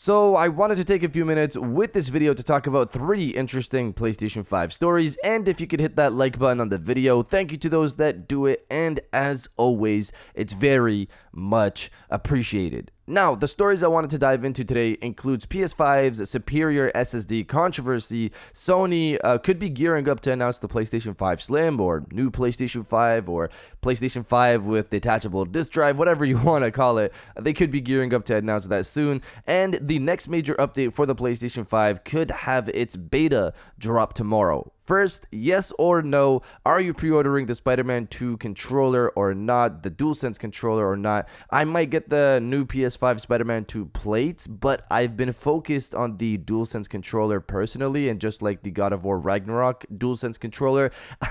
So I wanted to take a few minutes with this video to talk about 3 interesting PlayStation 5 stories, and if you could hit that like button on the video, thank you to those that do it, and as always, it's very much appreciated. Now, the stories I wanted to dive into today includes PS5's superior SSD controversy, Sony could be gearing up to announce the PlayStation 5 Slim, or new PlayStation 5, or PlayStation 5 with detachable disk drive, whatever you want to call it. They could be gearing up to announce that soon, and the next major update for the PlayStation 5 could have its beta drop tomorrow. First, yes or no, are you pre-ordering the Spider-Man 2 controller or not, the DualSense controller or not? I might get the new PS5 Spider-Man 2 plates, but I've been focused on the DualSense controller personally, and just like the God of War Ragnarok DualSense controller,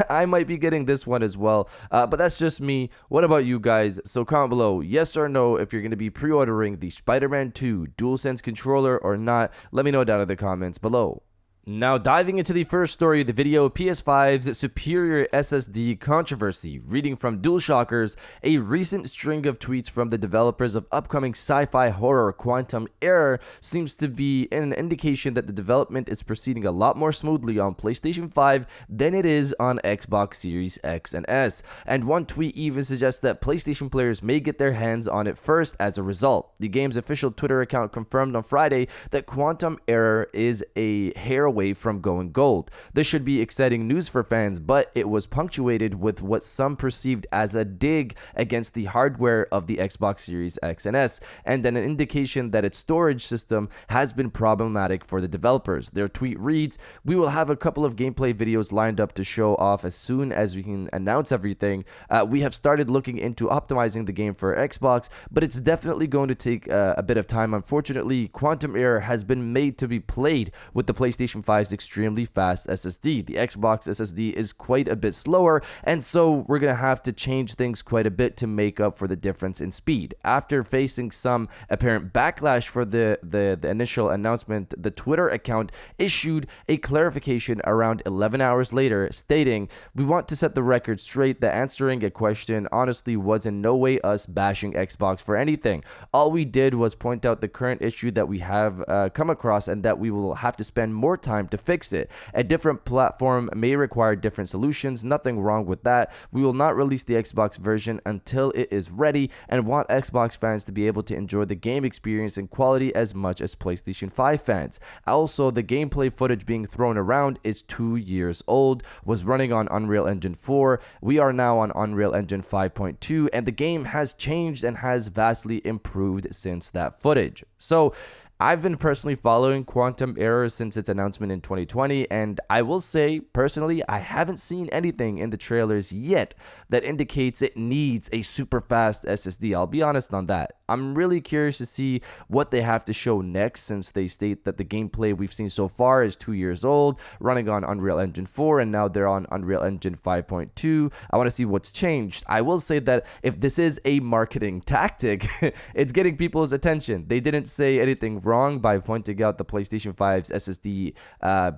I might be getting this one as well, but that's just me. What about you guys? So comment below, yes or no, if you're going to be pre-ordering the Spider-Man 2 DualSense controller or not. Let me know down in the comments below. Now, diving into the first story of the video, PS5's superior SSD controversy. Reading from DualShockers, a recent string of tweets from the developers of upcoming sci-fi horror Quantum Error seems to be an indication that the development is proceeding a lot more smoothly on PlayStation 5 than it is on Xbox Series X and S. And one tweet even suggests that PlayStation players may get their hands on it first as a result. The game's official Twitter account confirmed on Friday that Quantum Error is a hair away from going gold. This should be exciting news for fans, but it was punctuated with what some perceived as a dig against the hardware of the Xbox Series X and S, and an indication that its storage system has been problematic for the developers. Their tweet reads, "We will have a couple of gameplay videos lined up to show off as soon as we can announce everything. We have started looking into optimizing the game for Xbox, but it's definitely going to take a bit of time. Unfortunately, Quantum Error has been made to be played with the PlayStation 5's extremely fast SSD. The Xbox SSD is quite a bit slower, and so we're going to have to change things quite a bit to make up for the difference in speed." After facing some apparent backlash for the initial announcement, the Twitter account issued a clarification around 11 hours later, stating, "We want to set the record straight that answering a question honestly was in no way us bashing Xbox for anything. All we did was point out the current issue that we have come across, and that we will have to spend more time to fix it. A different platform may require different solutions. Nothing wrong with that. We will not release the Xbox version until it is ready, and want Xbox fans to be able to enjoy the game experience and quality as much as PlayStation 5 fans. Also, the gameplay footage being thrown around is 2 years old, was running on Unreal Engine 4. We are now on Unreal Engine 5.2, and the game has changed and has vastly improved since that footage." So, I've been personally following Quantum Error since its announcement in 2020, and I will say, personally, I haven't seen anything in the trailers yet that indicates it needs a super fast SSD. I'll be honest on that. I'm really curious to see what they have to show next, since they state that the gameplay we've seen so far is 2 years old, running on Unreal Engine 4, and now they're on Unreal Engine 5.2. I want to see what's changed. I will say that if this is a marketing tactic, it's getting people's attention. They didn't say anything wrong by pointing out the PlayStation 5's SSD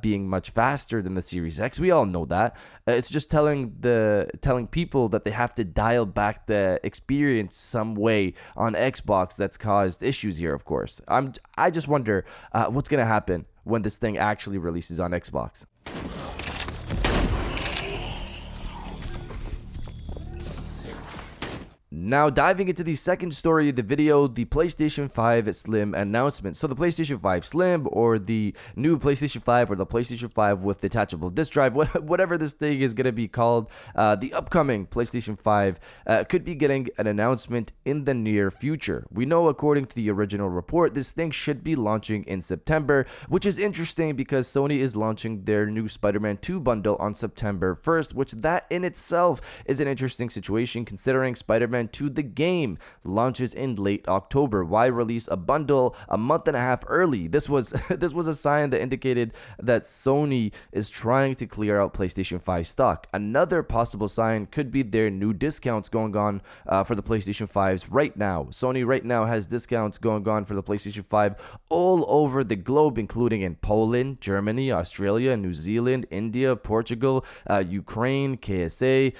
being much faster than the Series X. We all know that. It's just telling people that they have to dial back the experience some way on Xbox that's caused issues here, of course. I just wonder what's going to happen when this thing actually releases on Xbox. Now, diving into the second story of the video, the PlayStation 5 Slim announcement. So the PlayStation 5 Slim, or the new PlayStation 5, or the PlayStation 5 with detachable disk drive, whatever this thing is going to be called, the upcoming PlayStation 5 could be getting an announcement in the near future. We know, according to the original report, this thing should be launching in September, which is interesting because Sony is launching their new Spider-Man 2 bundle on September 1st, which that in itself is an interesting situation, considering Spider-Man 2 the game launches in late October. Why release a bundle a month and a half early? This was a sign that indicated that Sony is trying to clear out PlayStation 5 stock. Another possible sign could be their new discounts going on for the PlayStation 5s right now. Sony right now has discounts going on for the PlayStation 5 all over the globe, including in Poland, Germany, Australia, New Zealand, India, Portugal, Ukraine, KSA,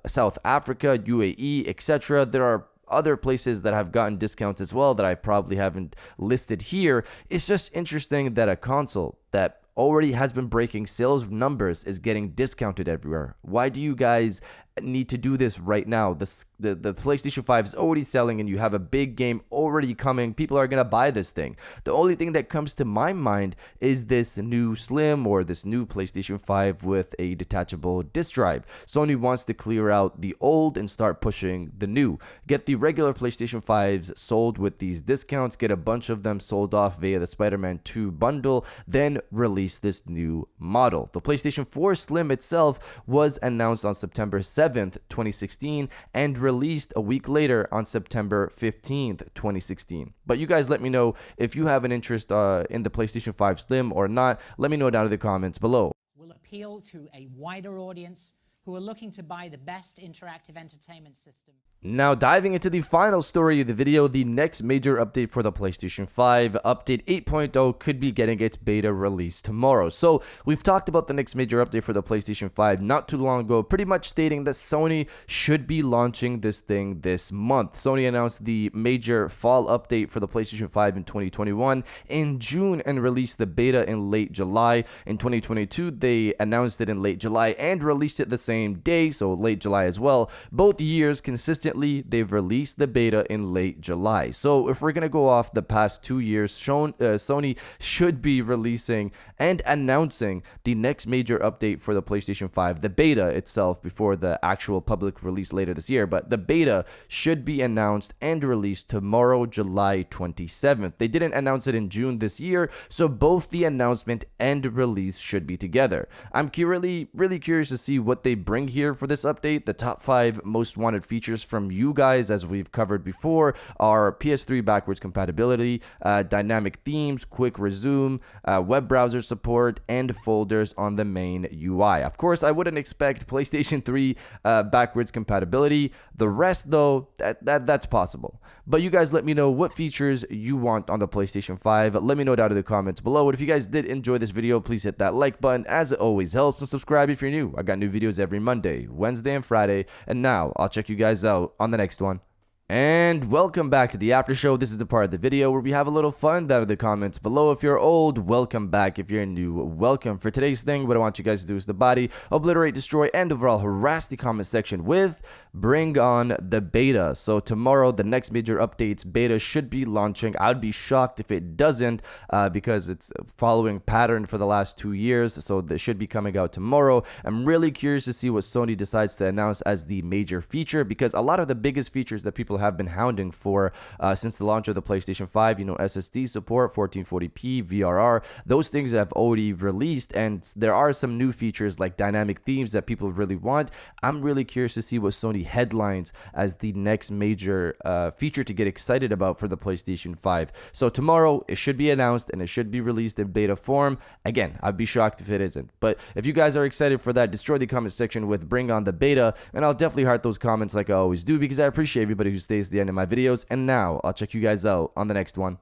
South Africa, UAE, etc. There are other places that have gotten discounts as well that I probably haven't listed here. It's just interesting that a console that already has been breaking sales numbers is getting discounted everywhere. Why do you guys need to do this right now? The PlayStation 5 is already selling and you have a big game already coming. People are gonna buy this thing. The only thing that comes to my mind is this new Slim or this new PlayStation 5 with a detachable disk drive. Sony wants to clear out the old and start pushing the new. Get the regular PlayStation 5s sold with these discounts, get a bunch of them sold off via the Spider-Man 2 bundle, then release this new model. The PlayStation 4 Slim itself was announced on September 7th, 2016 and released a week later on September 15th, 2016. But you guys let me know if you have an interest in the PlayStation 5 Slim or not. Let me know down in the comments below. Will appeal to a wider audience who are looking to buy the best interactive entertainment system. Now diving into the final story of the video, the next major update for the PlayStation 5, Update 8.0, could be getting its beta release tomorrow. So we've talked about the next major update for the PlayStation 5 not too long ago, pretty much stating that Sony should be launching this thing this month. Sony announced the major fall update for the PlayStation 5 in 2021 in June and released the beta in late July. In 2022, they announced it in late July and released it the same day, so late July as well. Both years consistently they've released the beta in late July. So if we're gonna go off the past 2 years, Sony should be releasing and announcing the next major update for the PlayStation 5, the beta itself, before the actual public release later this year. But the beta should be announced and released tomorrow, July 27th. They didn't announce it in June this year, so both the announcement and release should be together. I'm really curious to see what they bring here for this update. The top 5 most wanted features from you guys, as we've covered before, are PS3 backwards compatibility, dynamic themes, quick resume, web browser support, and folders on the main UI. Of course, I wouldn't expect PlayStation 3 backwards compatibility. The rest, though, that's possible. But you guys let me know what features you want on the PlayStation 5. Let me know down in the comments below. And if you guys did enjoy this video, please hit that like button, as it always helps, and subscribe if you're new. I got new videos every Monday, Wednesday, and Friday. And now I'll check you guys out on the next one. And welcome back to the after show. This is the part of the video where we have a little fun down in the comments below. If you're old, welcome back. If you're new, welcome. For today's thing, what I want you guys to do is the body, obliterate, destroy, and overall harass the comment section with bring on the beta. So tomorrow, the next major updates beta should be launching. I'd be shocked if it doesn't, because it's following pattern for the last 2 years. So this should be coming out tomorrow. I'm really curious to see what Sony decides to announce as the major feature, because a lot of the biggest features that people have been hounding for since the launch of the PlayStation 5, SSD support, 1440p, VRR, those things have already released, and there are some new features like dynamic themes that people really want. I'm really curious to see what Sony headlines as the next major feature to get excited about for the PlayStation 5. So tomorrow it should be announced and it should be released in beta form. Again, I'd be shocked if it isn't. But if you guys are excited for that, destroy the comment section with bring on the beta, and I'll definitely heart those comments like I always do, because I appreciate everybody who stays to the end of my videos. And now I'll check you guys out on the next one.